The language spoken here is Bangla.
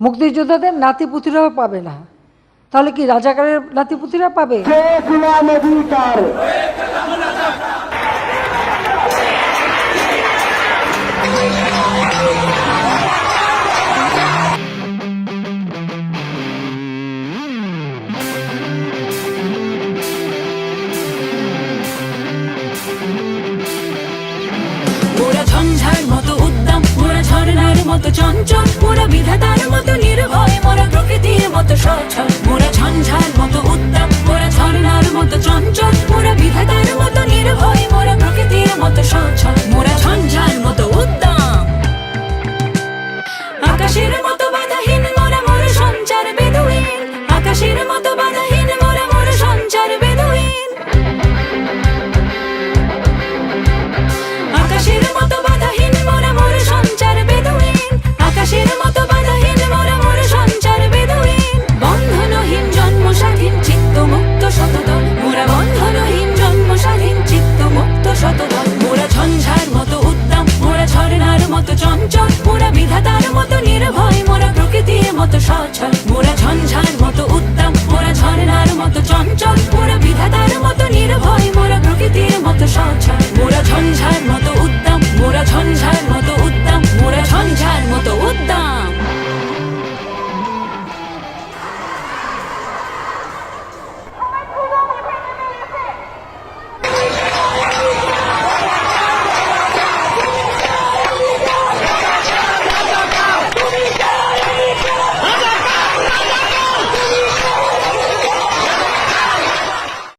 মুক্তিযোদ্ধাদের নাতিপুতিরাও পাবে না, তাহলে কি রাজাকারের নাতিপুতিরা পাবে? মোরা ঝঞ্ঝার মতো উদ্দাম, মোরা ঝর্ণার মতো চঞ্চল, মোরা বিধাতার মতো নির্ভয়, মোরা প্রকৃতির মতো সচ্ছল। মোরা ঝঞ্ঝার মতো উদ্দাম, মোরা ঝর্ণার মতো চঞ্চল, মোরা বিধাতার মতো নির্ভয়, মোরা প্রকৃতির মতো সচ্ছল। মোরা ঝঞ্ঝার মতো উদ্দাম, আকাশের মতো বাধাহীন, মোরা মোর সঞ্চার বেদুইন। আকাশের মতো বাধাহীন, মোরা মোর সঞ্চার বেদুইন। আকাশের মতো বাধাহীন, মোরা মোর সঞ্চার বেদুইন। আকাশের মতো বাধাহীন, মোরা মোর সঞ্চার বেদুইন। বন্ধনহীন জন্ম স্বাধীন, চিত্ত মুক্ত শতদল, মোরা বন্ধনহীন জন্ম স্বাধীন, চিত্ত মুক্ত শতদল। মোরা ঝঞ্ঝার মতো উদ্দাম, মোরা ঝর্ণার মতো চঞ্চল, মোরা বিধাতার মতো নির্ভয়, মোরা প্রকৃতির মতো সচ্ছল। মোরা ঝঞ্ঝার মতো উদ্দাম, মোরা ঝর্ণার মতো চঞ্চল, মোরা বিধাতার মতো নির্ভয়, মোরা প্রকৃতির মতো সচ্ছল।